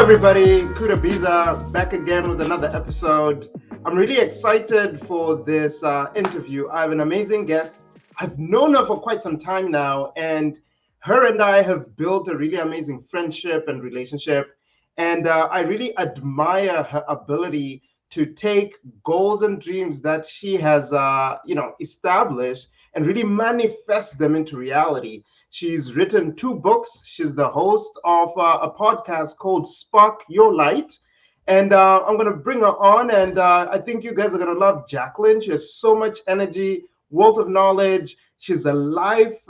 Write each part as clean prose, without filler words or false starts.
everybody, Kuda Biza back again with another episode. I'm really excited for this interview. I have an amazing guest. I've known her for quite some time now, and her and I have built a really amazing friendship and relationship. And I really admire her ability to take goals and dreams that she has, established and really manifest them into reality. She's written 2 books. She's the host of a podcast called Spark Your Light. And I'm going to bring her on. And I think you guys are going to love Jaclyn. She has so much energy, wealth of knowledge. She's a life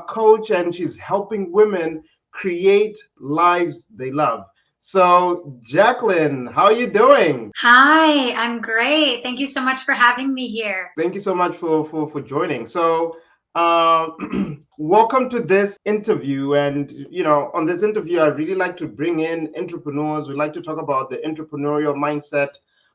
coach, and she's helping women create lives they love. So, Jaclyn, how are you doing? Hi, I'm great. Thank you so much for having me here. Thank you so much for joining. So, uh, welcome to this interview. And on this interview, I really like to bring in entrepreneurs. We like to talk about the entrepreneurial mindset,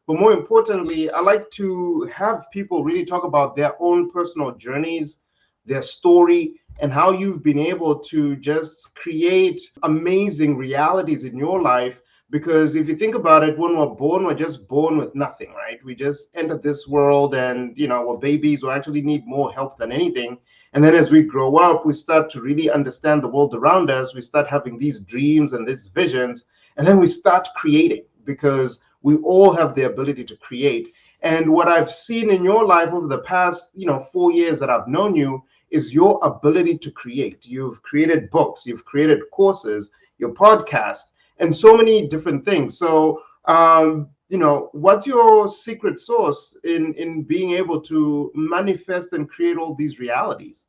but more importantly, I like to have people really talk about their own personal journeys, their story, and how you've been able to just create amazing realities in your life. Because if you think about it, when we're born, we're just born with nothing, right? We just enter this world, and we're babies. We actually need more help than anything. And then as we grow up, we start to really understand the world around us. We start having these dreams and these visions, and then we start creating, because we all have the ability to create. And what I've seen in your life over the past, 4 years that I've known you is your ability to create. You've created books, you've created courses, your podcast, and so many different things. So, what's your secret sauce in being able to manifest and create all these realities?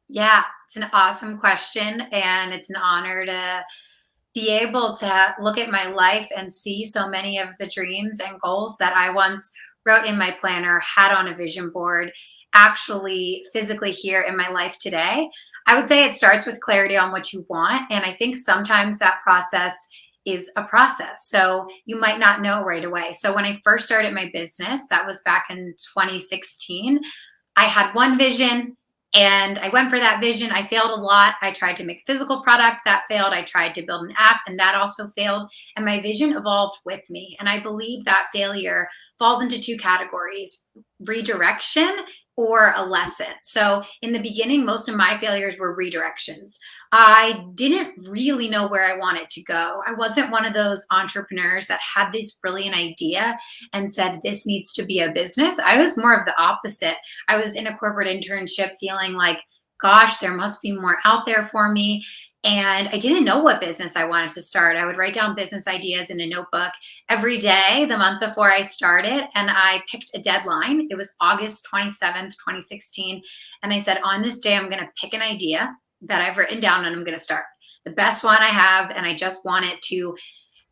Yeah, it's an awesome question. And it's an honor to be able to look at my life and see so many of the dreams and goals that I once wrote in my planner, had on a vision board, actually physically here in my life today. I would say it starts with clarity on what you want. And I think sometimes that process is a process. So you might not know right away. So when I first started my business, that was back in 2016, I had one vision and I went for that vision. I failed a lot. I tried to make a physical product, that failed. I tried to build an app, and that also failed. And my vision evolved with me. And I believe that failure falls into 2 categories: redirection or a lesson. So in the beginning, most of my failures were redirections. I didn't really know where I wanted to go. I wasn't one of those entrepreneurs that had this brilliant idea and said, this needs to be a business. I was more of the opposite. I was in a corporate internship feeling like, gosh, there must be more out there for me. And I didn't know what business I wanted to start. I would write down business ideas in a notebook every day the month before I started. And I picked a deadline. It was August 27th, 2016. And I said, on this day, I'm going to pick an idea that I've written down and I'm going to start the best one I have. And I just want it to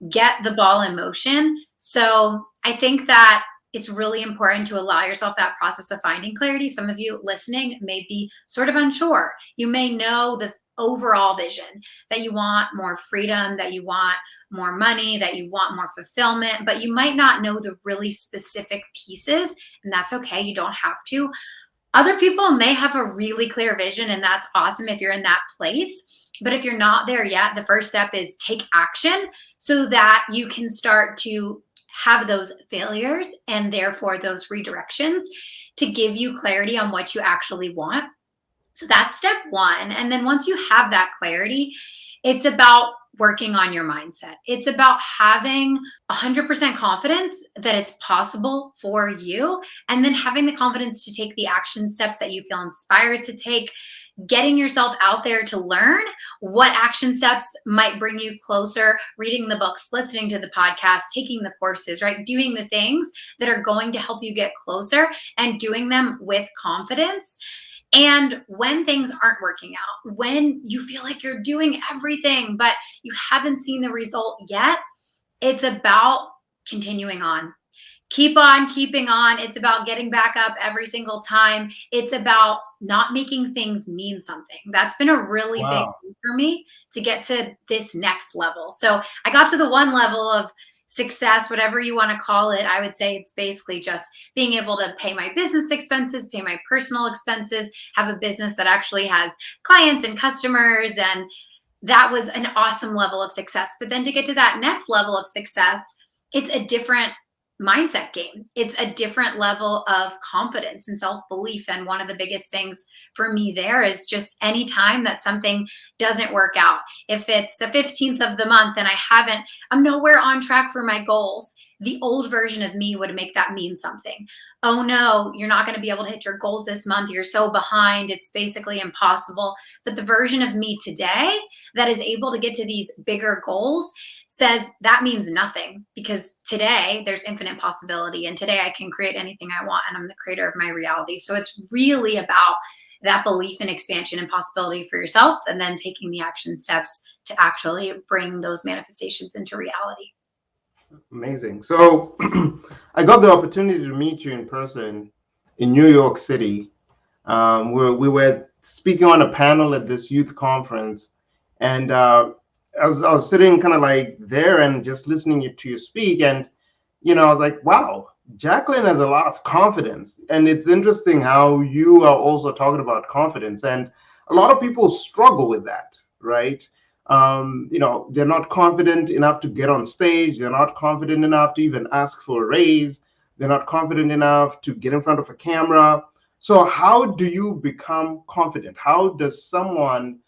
get the ball in motion. So I think that it's really important to allow yourself that process of finding clarity. Some of you listening may be sort of unsure. You may know the overall vision, that you want more freedom, that you want more money, that you want more fulfillment, but you might not know the really specific pieces, and that's okay. You don't have to. Other people may have a really clear vision, and that's awesome if you're in that place. But if you're not there yet, the first step is take action so that you can start to have those failures and therefore those redirections to give you clarity on what you actually want. So that's step 1. And then once you have that clarity, it's about working on your mindset. It's about having 100% confidence that it's possible for you, and then having the confidence to take the action steps that you feel inspired to take, getting yourself out there to learn what action steps might bring you closer, reading the books, listening to the podcast, taking the courses, right? Doing the things that are going to help you get closer and doing them with confidence. And when things aren't working out, when you feel like you're doing everything, but you haven't seen the result yet, it's about continuing on. Keep on keeping on. It's about getting back up every single time. It's about not making things mean something. That's been a really big thing for me to get to this next level. So I got to the one level of success, whatever you want to call it. I would say it's basically just being able to pay my business expenses, pay my personal expenses, have a business that actually has clients and customers, and that was an awesome level of success. But then to get to that next level of success, it's a different mindset game. It's a different level of confidence and self-belief. And one of the biggest things for me there is just anytime that something doesn't work out, if it's the 15th of the month and I'm nowhere on track for my goals, the old version of me would make that mean something. Oh no, you're not going to be able to hit your goals this month. You're so behind. It's basically impossible. But the version of me today that is able to get to these bigger goals says that means nothing, because today there's infinite possibility, and today I can create anything I want, and I'm the creator of my reality. So it's really about that belief in expansion and possibility for yourself, and then taking the action steps to actually bring those manifestations into reality. Amazing. So I got the opportunity to meet you in person in New York City, where we were speaking on a panel at this youth conference, and I was sitting kind of like there and just listening to you speak, and I was like, wow, Jaclyn has a lot of confidence. And it's interesting how you are also talking about confidence, and a lot of people struggle with that, right? They're not confident enough to get on stage. They're not confident enough to even ask for a raise. They're not confident enough to get in front of a camera. So how do you become confident? How does someone,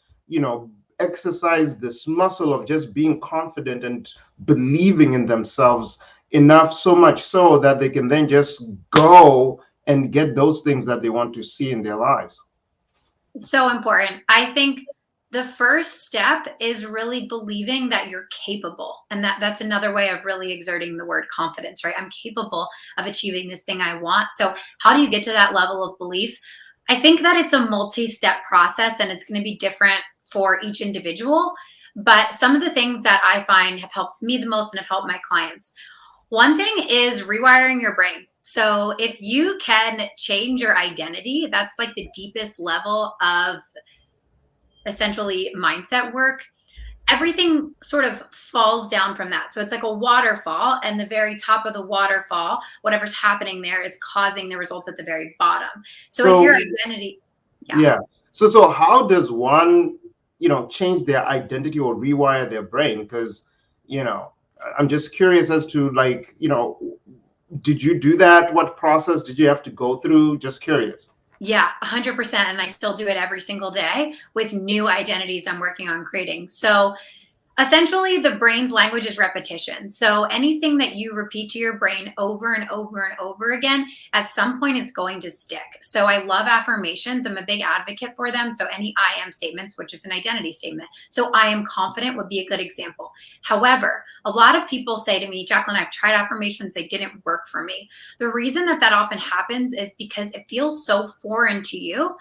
exercise this muscle of just being confident and believing in themselves enough, so much so that they can then just go and get those things that they want to see in their lives? So important. I think the first step is really believing that you're capable. And that's another way of really exerting the word confidence, right? I'm capable of achieving this thing I want. So how do you get to that level of belief? I think that it's a multi-step process, and it's going to be different for each individual. But some of the things that I find have helped me the most and have helped my clients. One thing is rewiring your brain. So if you can change your identity, that's like the deepest level of essentially mindset work. Everything sort of falls down from that. So it's like a waterfall, and the very top of the waterfall, whatever's happening there is causing the results at the very bottom. So if your identity, yeah. So how does one, change their identity or rewire their brain? Because, I'm just curious as to, like, did you do that? What process did you have to go through? Just curious. Yeah, 100%. And I still do it every single day with new identities I'm working on creating. So essentially, the brain's language is repetition. So anything that you repeat to your brain over and over and over again, at some point it's going to stick. So I love affirmations. I'm a big advocate for them. So any I am statements, which is an identity statement. So I am confident would be a good example. However, a lot of people say to me, Jaclyn, I've tried affirmations. They didn't work for me. The reason that often happens is because it feels so foreign to you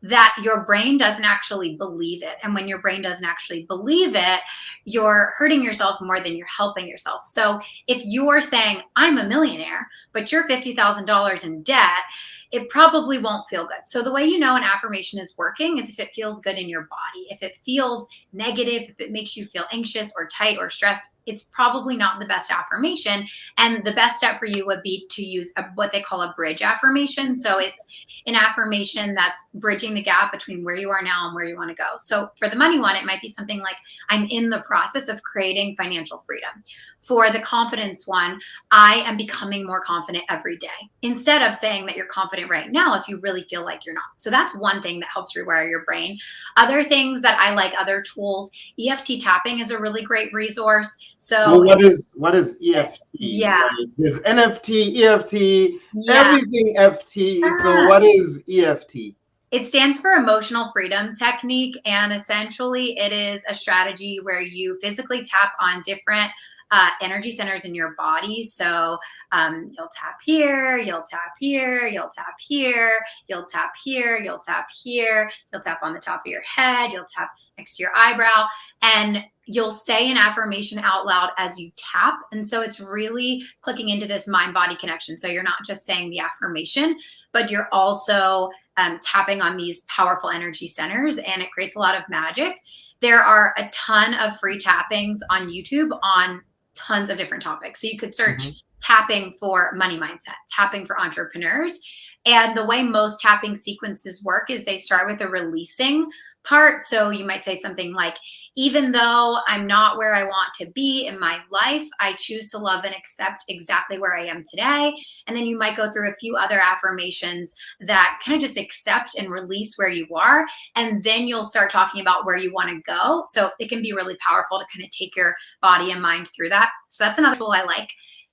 that your brain doesn't actually believe it. And when your brain doesn't actually believe it, you're hurting yourself more than you're helping yourself. So if you're saying, I'm a millionaire, but you're $50,000 in debt, it probably won't feel good. So the way you know an affirmation is working is if it feels good in your body. If it feels negative, if it makes you feel anxious or tight or stressed, it's probably not the best affirmation. And the best step for you would be to use what they call a bridge affirmation. So it's an affirmation that's bridging the gap between where you are now and where you want to go. So for the money one, it might be something like, I'm in the process of creating financial freedom. For the confidence one, I am becoming more confident every day. Instead of saying that you're confident right now, if you really feel like you're not. So that's one thing that helps rewire your brain. Other things that I like, other tools, EFT tapping is a really great resource. So what is EFT? Yeah. Like, there's NFT, EFT, everything FT. So what is EFT? It stands for emotional freedom technique. And essentially it is a strategy where you physically tap on different energy centers in your body. So you'll tap here, you'll tap here, you'll tap here, you'll tap here, you'll tap here, you'll tap on the top of your head, you'll tap next to your eyebrow, and you'll say an affirmation out loud as you tap. And so it's really clicking into this mind-body connection. So you're not just saying the affirmation, but you're also tapping on these powerful energy centers, and it creates a lot of magic. There are a ton of free tappings on YouTube on tons of different topics. So you could search tapping for money mindset, tapping for entrepreneurs. And the way most tapping sequences work is they start with a releasing part. So you might say something like, even though I'm not where I want to be in my life, I choose to love and accept exactly where I am today. And then you might go through a few other affirmations that kind of just accept and release where you are. And then you'll start talking about where you want to go. So it can be really powerful to kind of take your body and mind through that. So that's another tool I like.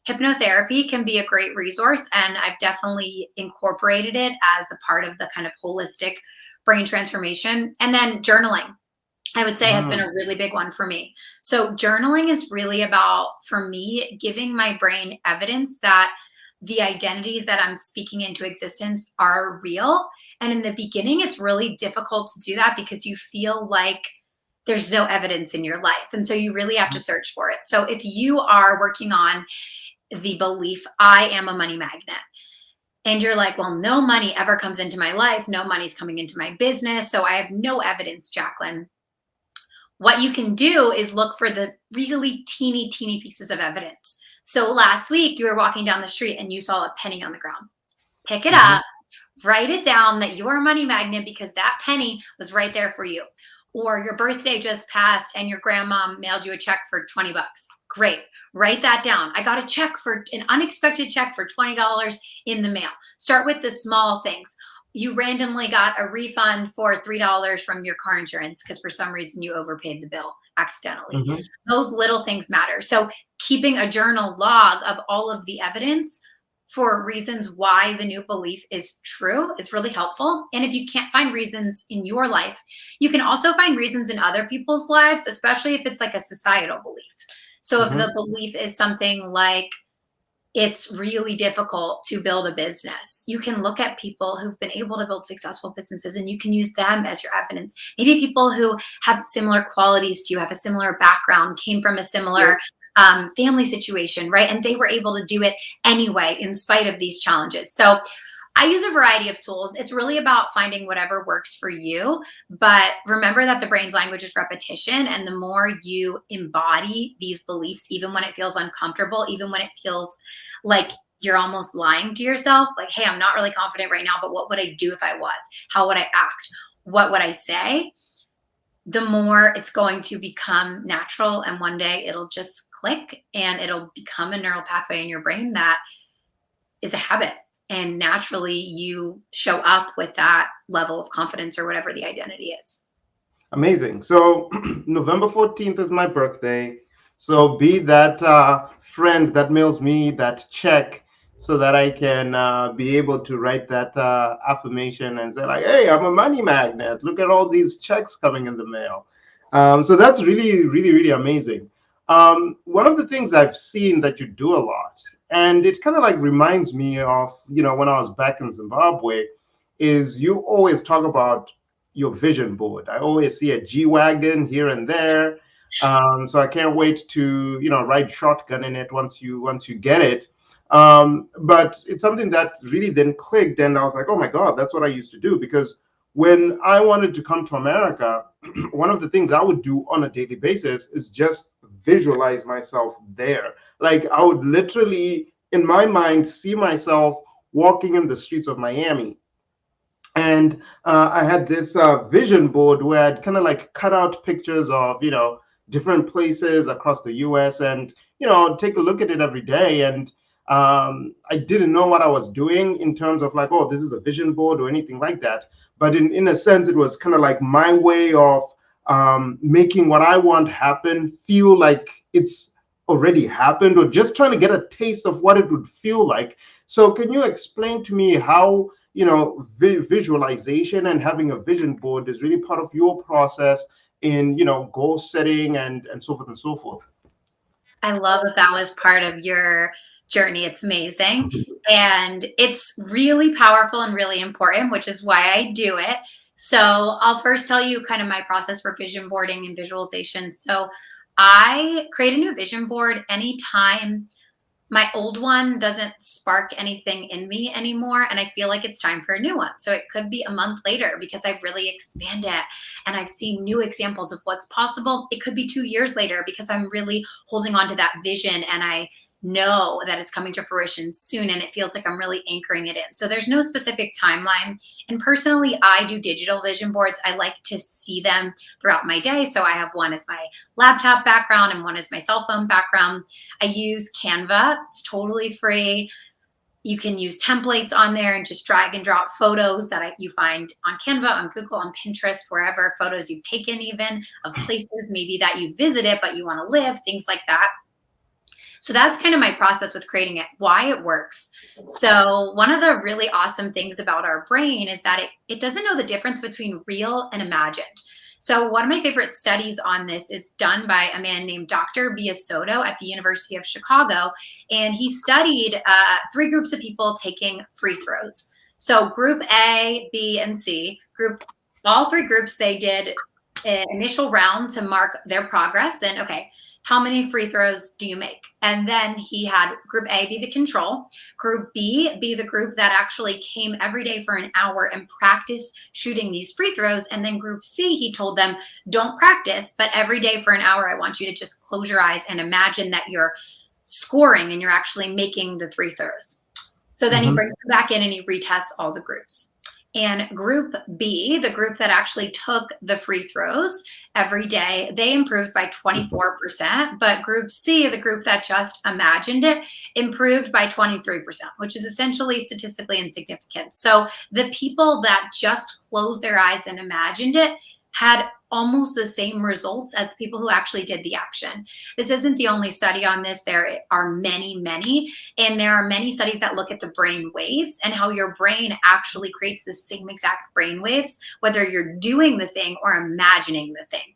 Hypnotherapy can be a great resource, and I've definitely incorporated it as a part of the kind of holistic brain transformation. And then journaling, I would say, has been a really big one for me. So journaling is really about, for me, giving my brain evidence that the identities that I'm speaking into existence are real. And in the beginning, it's really difficult to do that because you feel like there's no evidence in your life. And so you really have to search for it. So if you are working on the belief, I am a money magnet, and you're like, well, no money ever comes into my life, no money's coming into my business, so I have no evidence, Jaclyn. What you can do is look for the really teeny pieces of evidence. So last week you were walking down the street and you saw a penny on the ground. Pick it up, write it down that you're a money magnet because that penny was right there for you. Or your birthday just passed and your grandma mailed you a check for 20 bucks. Great. Write that down. I got a check for an unexpected check for $20 in the mail. Start with the small things. You randomly got a refund for $3 from your car insurance because for some reason you overpaid the bill accidentally. Those little things matter. So keeping a journal log of all of the evidence for reasons why the new belief is true is really helpful. And if you can't find reasons in your life, you can also find reasons in other people's lives, especially if it's like a societal belief. So if the belief is something like it's really difficult to build a business, you can look at people who've been able to build successful businesses and you can use them as your evidence. Maybe people who have similar qualities to you, have a similar background, came from a similar family situation, right? And they were able to do it anyway, in spite of these challenges. So I use a variety of tools. It's really about finding whatever works for you. But remember that the brain's language is repetition. And the more you embody these beliefs, even when it feels uncomfortable, even when it feels like you're almost lying to yourself, like, hey, I'm not really confident right now, but what would I do if I was? How would I act? What would I say? The more it's going to become natural, and one day it'll just click and it'll become a neural pathway in your brain that is a habit. And naturally you show up with that level of confidence or whatever the identity is. Amazing. So November 14th is my birthday. So be that friend that mails me that check so that I can be able to write that affirmation and say like, hey, I'm a money magnet. Look at all these checks coming in the mail. So that's really amazing. One of the things I've seen that you do a lot, and it kind of like reminds me of, when I was back in Zimbabwe, is you always talk about your vision board. I always see a G-Wagon here and there. So I can't wait to, ride shotgun in it once you get it. But it's something that really then clicked, and I was like, oh my God, that's what I used to do. Because when I wanted to come to America, one of the things I would do on a daily basis is just visualize myself there. Like I would literally, in my mind, see myself walking in the streets of Miami. And I had this vision board where I'd kind of like cut out pictures of, different places across the US and, take a look at it every day. And I didn't know what I was doing in terms of like, oh, this is a vision board or anything like that. But in a sense, it was kind of like my way of making what I want happen feel like it's already happened, or just trying to get a taste of what it would feel like. So can you explain to me how, visualization and having a vision board is really part of your process in, goal setting and so forth and so forth? I love that that was part of your journey. It's amazing. And it's really powerful and really important, which is why I do it. So I'll first tell you kind of my process for vision boarding and visualization. So I create a new vision board anytime my old one doesn't spark anything in me anymore, and I feel like it's time for a new one. So it could be a month later because I've really expanded and I've seen new examples of what's possible. It could be 2 years later because I'm really holding on to that vision and I know that it's coming to fruition soon, and it feels like I'm really anchoring it in. So there's no specific timeline. And personally, I do digital vision boards. I like to see them throughout my day. So I have one as my laptop background and one as my cell phone background. I use Canva. It's totally free. You can use templates on there and just drag and drop photos that you find on Canva, on Google, on Pinterest, wherever, photos you've taken even of places maybe that you visited but you want to live, things like that. So that's kind of my process with creating it, why it works. So one of the really awesome things about our brain is that it doesn't know the difference between real and imagined. So one of my favorite studies on this is done by a man named Dr. Biza at the University of Chicago. And he studied 3 groups of people taking free throws. So group A, B, and C, all 3 groups, they did an initial round to mark their progress. And okay, how many free throws do you make? And then he had group A be the control, group B be the group that actually came every day for an hour and practiced shooting these free throws. And then group C, he told them, don't practice, but every day for an hour, I want you to just close your eyes and imagine that you're scoring and you're actually making the free throws. So then he brings them back in and he retests all the groups. And group B, the group that actually took the free throws every day, they improved by 24%. But group C, the group that just imagined it, improved by 23%, which is essentially statistically insignificant. So the people that just closed their eyes and imagined it had almost the same results as the people who actually did the action. This isn't the only study on this. There are many, many, and there are many studies that look at the brain waves and how your brain actually creates the same exact brain waves, whether you're doing the thing or imagining the thing.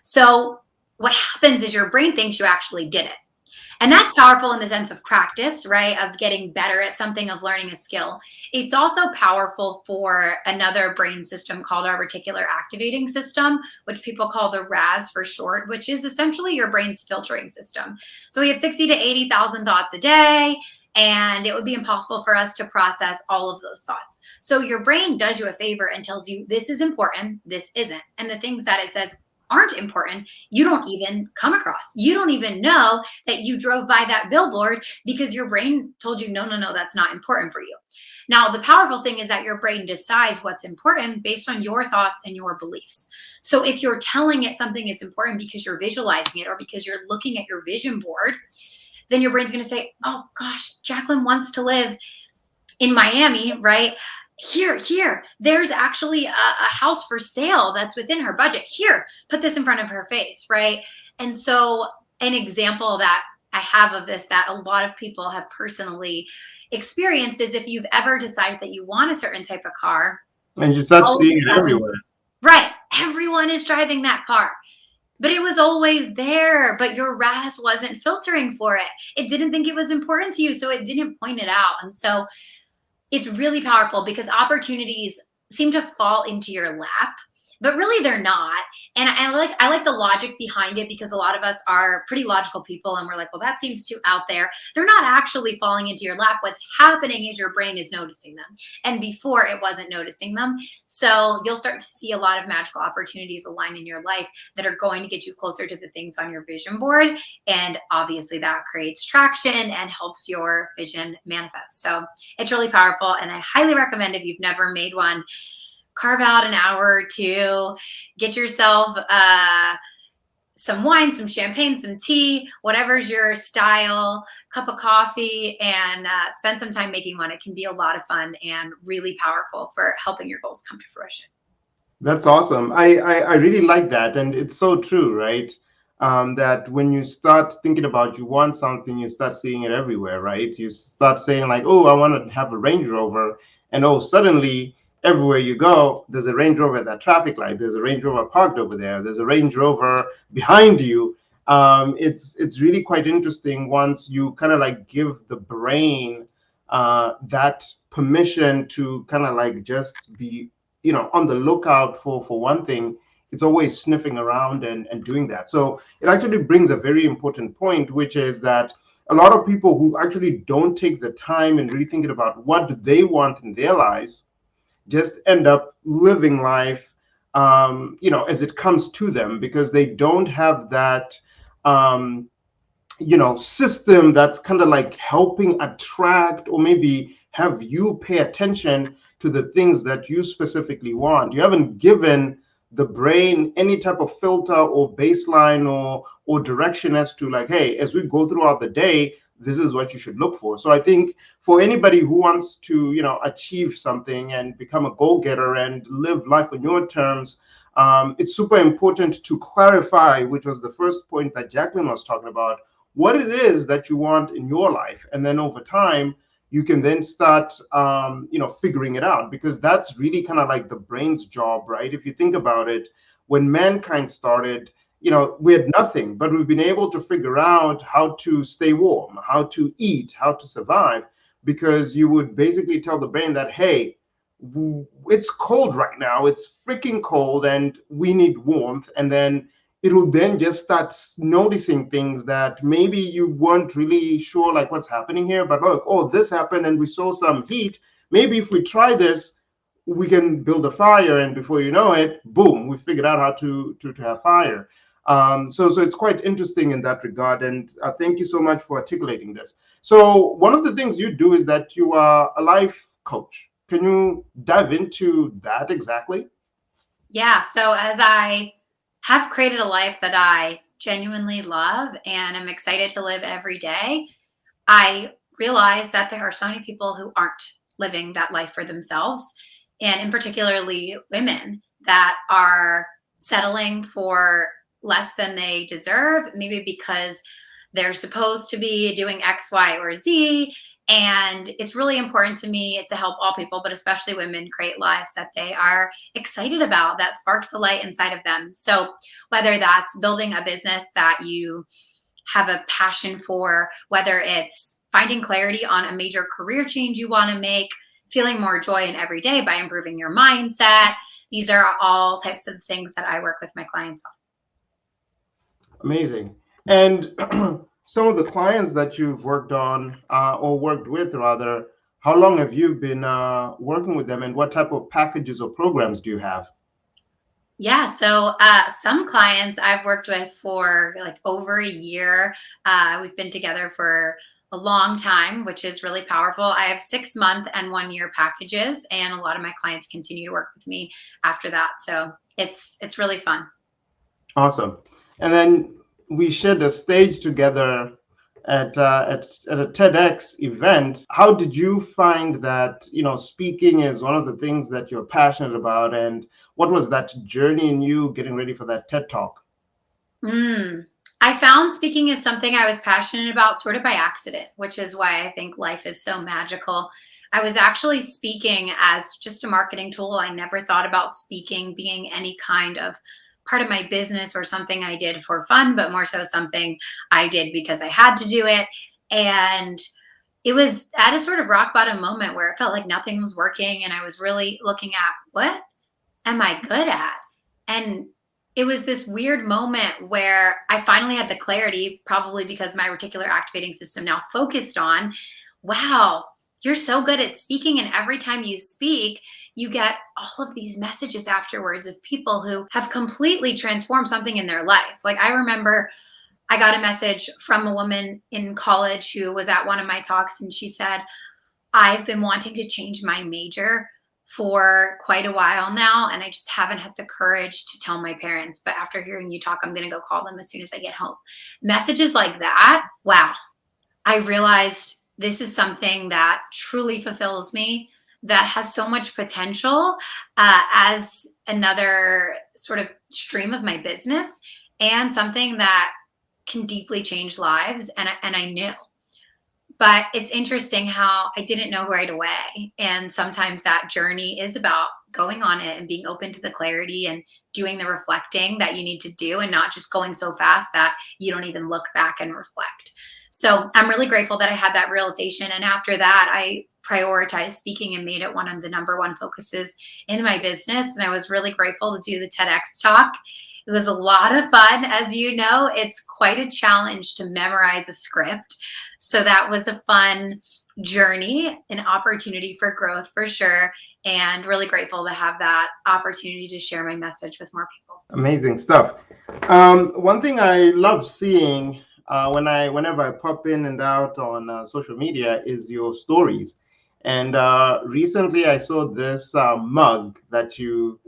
So what happens is your brain thinks you actually did it. And that's powerful in the sense of practice, right? Of getting better at something, of learning a skill. It's also powerful for another brain system called our reticular activating system, which people call the RAS for short, which is essentially your brain's filtering system. So we have 60 to 80,000 thoughts a day, and it would be impossible for us to process all of those thoughts. So your brain does you a favor and tells you this is important, this isn't. And the things that it says aren't important, you don't even come across. You don't even know that you drove by that billboard because your brain told you, no, that's not important for you. Now, the powerful thing is that your brain decides what's important based on your thoughts and your beliefs. So if you're telling it something is important because you're visualizing it or because you're looking at your vision board, then your brain's going to say, oh gosh, Jaclyn wants to live in Miami, right? Here, there's actually a house for sale that's within her budget. Here, put this in front of her face, right? And so an example that I have of this that a lot of people have personally experienced is if you've ever decided that you want a certain type of car. And you start seeing it everywhere. Right. Everyone is driving that car. But it was always there, but your RAS wasn't filtering for it. It didn't think it was important to you, so it didn't point it out. And so it's really powerful because opportunities seem to fall into your lap, but really they're not. And I like the logic behind it because a lot of us are pretty logical people and we're like, well, that seems too out there. They're not actually falling into your lap. What's happening is your brain is noticing them. And before it wasn't noticing them. So you'll start to see a lot of magical opportunities align in your life that are going to get you closer to the things on your vision board. And obviously that creates traction and helps your vision manifest. So it's really powerful. And I highly recommend if you've never made one, carve out an hour or two, get yourself some wine, some champagne, some tea, whatever's your style, cup of coffee, and spend some time making one. It can be a lot of fun and really powerful for helping your goals come to fruition. That's awesome. I really like that. And it's so true, right? That when you start thinking about you want something, you start seeing it everywhere, right? You start saying like, oh, I want to have a Range Rover. And oh, suddenly everywhere you go, there's a Range Rover at that traffic light. There's a Range Rover parked over there. There's a Range Rover behind you. It's really quite interesting once you kind of like give the brain that permission to kind of like just be, on the lookout for one thing. It's always sniffing around and doing that. So it actually brings a very important point, which is that a lot of people who actually don't take the time and really thinking about what do they want in their lives just end up living life, as it comes to them because they don't have that system that's kind of like helping attract or maybe have you pay attention to the things that you specifically want. You haven't given the brain any type of filter or baseline or direction as to like, hey, as we go throughout the day, this is what you should look for. So I think for anybody who wants to, achieve something and become a goal-getter and live life on your terms, it's super important to clarify, which was the first point that Jaclyn was talking about, what it is that you want in your life. And then over time, you can then start, figuring it out, because that's really kind of like the brain's job, right? If you think about it, when mankind started, we had nothing, but we've been able to figure out how to stay warm, how to eat, how to survive, because you would basically tell the brain that, hey, it's cold right now, it's freaking cold, and we need warmth. And then it will then just start noticing things that maybe you weren't really sure, like what's happening here, but look, oh, this happened and we saw some heat. Maybe if we try this, we can build a fire, and before you know it, boom, we figured out how to have fire. So it's quite interesting in that regard, and thank you so much for articulating this. So one of the things you do is that you are a life coach. Can you dive into that exactly? Yeah. So as I have created a life that I genuinely love and am excited to live every day, I realize that there are so many people who aren't living that life for themselves, and in particularly women that are settling for less than they deserve, maybe because they're supposed to be doing X, Y, or Z. And it's really important to me to help all people, but especially women, create lives that they are excited about, that sparks the light inside of them. So whether that's building a business that you have a passion for, whether it's finding clarity on a major career change you want to make, feeling more joy in every day by improving your mindset. These are all types of things that I work with my clients on. Amazing. And some of the clients that you've worked on, or worked with rather, how long have you been working with them, and what type of packages or programs do you have? Yeah, so some clients I've worked with for like over a year. We've been together for a long time, which is really powerful. I have 6 month and 1 year packages, and a lot of my clients continue to work with me after that. So it's really fun. Awesome. And then we shared a stage together at a TEDx event. How did you find that, speaking is one of the things that you're passionate about, and what was that journey in you getting ready for that TED Talk? Mm. I found speaking is something I was passionate about sort of by accident, which is why I think life is so magical. I was actually speaking as just a marketing tool. I never thought about speaking being any kind of part of my business or something I did for fun, but more so something I did because I had to do it. And it was at a sort of rock bottom moment where it felt like nothing was working. And I was really looking at, what am I good at? And it was this weird moment where I finally had the clarity, probably because my reticular activating system now focused on, wow, you're so good at speaking. And every time you speak, you get all of these messages afterwards of people who have completely transformed something in their life. Like I remember I got a message from a woman in college who was at one of my talks, and she said, I've been wanting to change my major for quite a while now, and I just haven't had the courage to tell my parents. But after hearing you talk, I'm going to go call them as soon as I get home. Messages like that, wow. I realized this is something that truly fulfills me, that has so much potential as another sort of stream of my business, and something that can deeply change lives. And I knew. But it's interesting how I didn't know right away. And sometimes that journey is about going on it and being open to the clarity and doing the reflecting that you need to do, and not just going so fast that you don't even look back and reflect. So I'm really grateful that I had that realization. And after that, I prioritized speaking and made it one of the number one focuses in my business. And I was really grateful to do the TEDx talk. It was a lot of fun. As you know, it's quite a challenge to memorize a script. So that was a fun journey, an opportunity for growth for sure. And really grateful to have that opportunity to share my message with more people. Amazing stuff. One thing I love seeing whenever I pop in and out on social media is your stories. And recently I saw this mug that you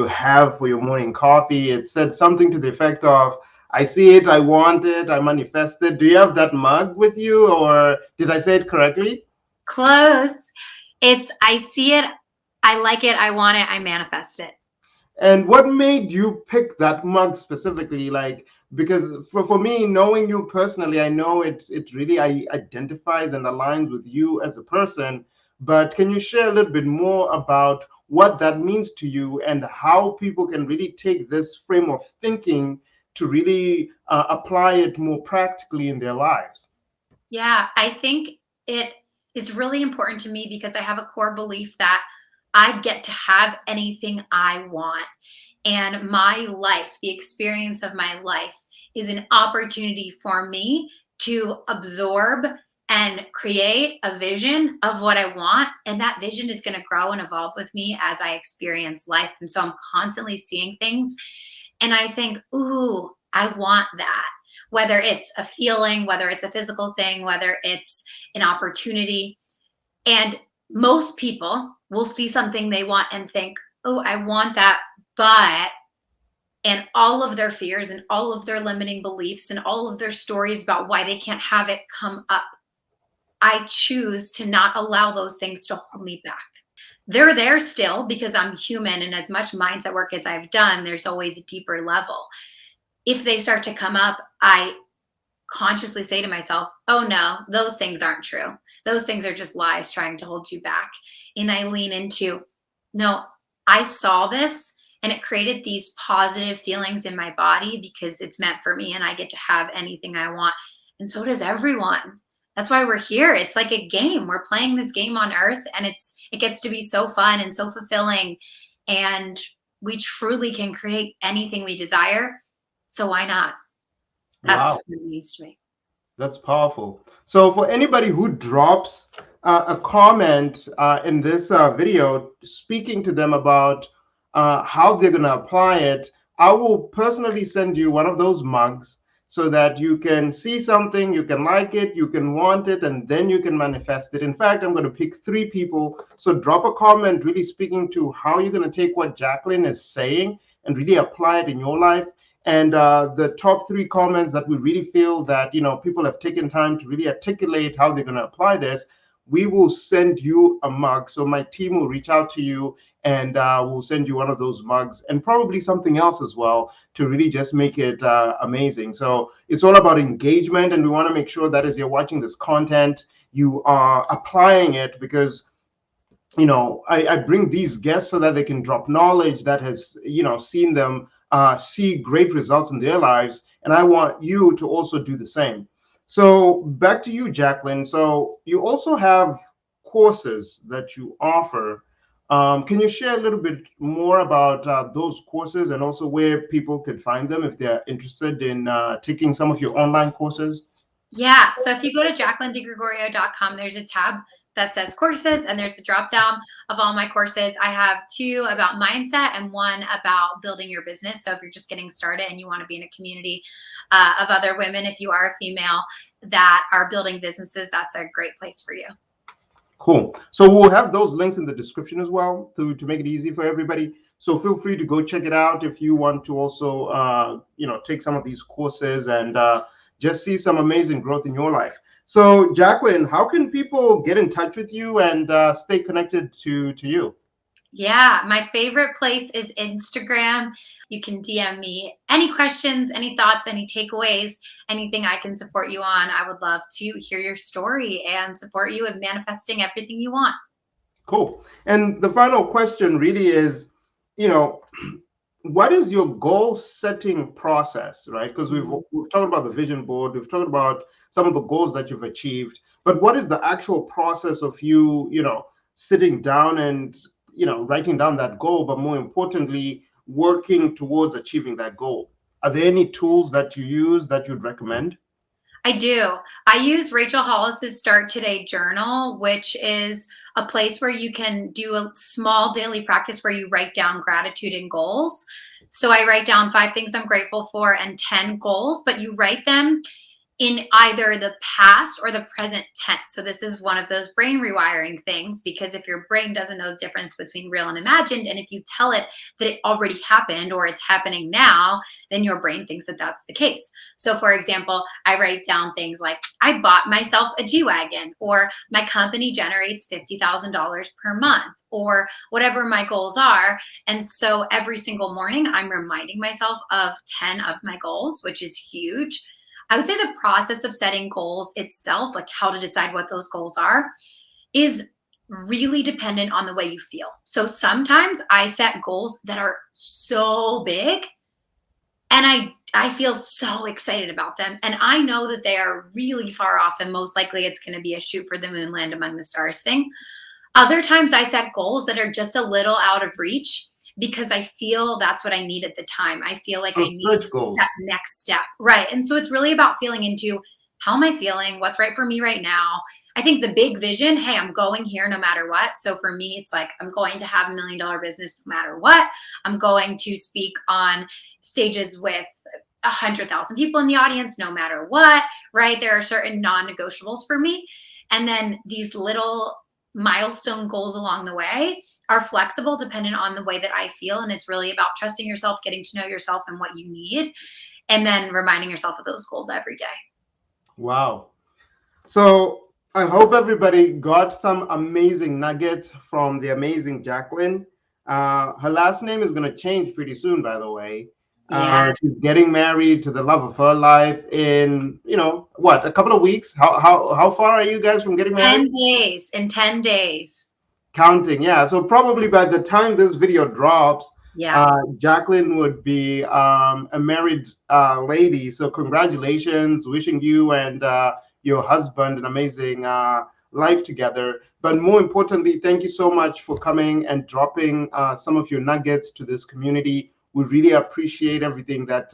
have for your morning coffee. It said something to the effect of, I see it, I want it, I manifest it. Do you have that mug with you, or did I say it correctly? Close. It's I see it, I like it, I want it, I manifest it. And what made you pick that mug specifically? Like, because for me, knowing you personally, I know it really identifies and aligns with you as a person. But can you share a little bit more about what that means to you and how people can really take this frame of thinking to really apply it more practically in their lives? Yeah, I think it is really important to me because I have a core belief that I get to have anything I want. And my life, the experience of my life, is an opportunity for me to absorb and create a vision of what I want. And that vision is going to grow and evolve with me as I experience life. And so I'm constantly seeing things and I think, ooh, I want that. Whether it's a feeling, whether it's a physical thing, whether it's an opportunity. And most people will see something they want and think, oh, I want that. But, and all of their fears and all of their limiting beliefs and all of their stories about why they can't have it come up. I choose to not allow those things to hold me back. They're there still because I'm human. And as much mindset work as I've done, there's always a deeper level. If they start to come up, I consciously say to myself, oh no, those things aren't true. Those things are just lies trying to hold you back. And I lean into, no, I saw this and it created these positive feelings in my body because it's meant for me and I get to have anything I want. And so does everyone. That's why we're here. It's like a game. We're playing this game on earth and it gets to be so fun and so fulfilling. And we truly can create anything we desire. So why not? Wow. That's what it means to me. That's powerful. So for anybody who drops a comment in this video, speaking to them about how they're going to apply it, I will personally send you one of those mugs so that you can see something, you can like it, you can want it, and then you can manifest it. In fact, I'm going to pick 3 people. So drop a comment really speaking to how you're going to take what Jaclyn is saying and really apply it in your life. And the top 3 comments that we really feel that people have taken time to really articulate how they're going to apply this, we will send you a mug. So my team will reach out to you and we'll send you one of those mugs and probably something else as well to really just make it amazing. So it's all about engagement, and we want to make sure that as you're watching this content, you are applying it, because I bring these guests so that they can drop knowledge that has seen them see great results in their lives, and I want you to also do the same. So back to you, Jaclyn. So you also have courses that you offer. Can you share a little bit more about those courses and also where people could find them if they're interested in taking some of your online courses? Yeah. So if you go to jaclyndigregorio.com, there's a tab that says courses, and there's a drop down of all my courses. I have 2 about mindset and 1 about building your business. So if you're just getting started and you want to be in a community of other women, if you are a female that are building businesses, that's a great place for you. Cool. So we'll have those links in the description as well to make it easy for everybody. So feel free to go check it out if you want to also, take some of these courses and just see some amazing growth in your life. So Jaclyn, how can people get in touch with you and stay connected to you? Yeah, my favorite place is Instagram. You can DM me any questions, any thoughts, any takeaways, anything I can support you on. I would love to hear your story and support you in manifesting everything you want. Cool. And the final question really is, you know, what is your goal setting process, right? Because we've talked about the vision board, we've talked about some of the goals that you've achieved, but what is the actual process of you, sitting down and, writing down that goal, but more importantly, working towards achieving that goal? Are there any tools that you use that you'd recommend? I do. I use Rachel Hollis's Start Today Journal, which is a place where you can do a small daily practice where you write down gratitude and goals. So I write down 5 things I'm grateful for and 10 goals, but you write them in either the past or the present tense. So this is one of those brain rewiring things, because if your brain doesn't know the difference between real and imagined, and if you tell it that it already happened or it's happening now, then your brain thinks that that's the case. So for example, I write down things like, I bought myself a G-Wagon, or my company generates $50,000 per month, or whatever my goals are. And so every single morning I'm reminding myself of 10 of my goals, which is huge. I would say the process of setting goals itself, like how to decide what those goals are, is really dependent on the way you feel. So sometimes I set goals that are so big and I feel so excited about them. And I know that they are really far off, and most likely it's going to be a shoot for the moon, land among the stars thing. Other times I set goals that are just a little out of reach because I feel that's what I need at the time. I feel like I need that next step. Right. And so it's really about feeling into, how am I feeling? What's right for me right now? I think the big vision, hey, I'm going here no matter what. So for me, it's like, I'm going to have $1 million business no matter what. I'm going to speak on stages with 100,000 people in the audience no matter what, right? There are certain non-negotiables for me. And then these little milestone goals along the way are flexible depending on the way that I feel. And it's really about trusting yourself, getting to know yourself and what you need, and then reminding yourself of those goals every day. Wow. So I hope everybody got some amazing nuggets from the amazing Jaclyn. Her last name is going to change pretty soon, by the way. Yeah. She's getting married to the love of her life in, what, a couple of weeks? How far are you guys from getting married? 10 days. In 10 days. Counting, yeah. So probably by the time this video drops, yeah, Jaclyn would be a married lady. So congratulations, wishing you and your husband an amazing life together. But more importantly, thank you so much for coming and dropping some of your nuggets to this community. We really appreciate everything that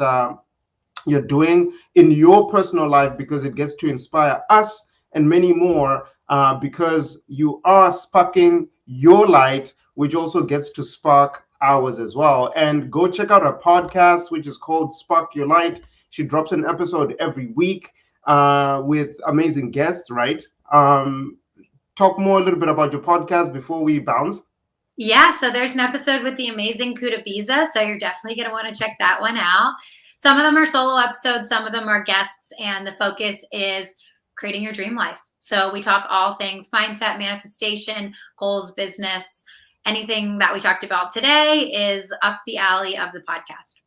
you're doing in your personal life, because it gets to inspire us and many more, because you are sparking your light, which also gets to spark ours as well. And go check out our podcast, which is called Spark Your Light. She drops an episode every week with amazing guests, right? Talk more a little bit about your podcast before we bounce. Yeah, so there's an episode with the amazing Kuda Biza, so you're definitely going to want to check that one out. Some of them are solo episodes, some of them are guests, and the focus is creating your dream life. So we talk all things mindset, manifestation, goals, business. Anything that we talked about today is up the alley of the podcast.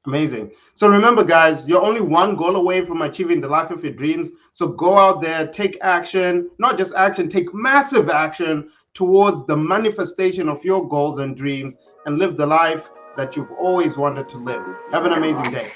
Amazing. So remember, guys, you're only one goal away from achieving the life of your dreams. So go out there, take action, not just action, take massive action towards the manifestation of your goals and dreams, and live the life that you've always wanted to live. Have an amazing day.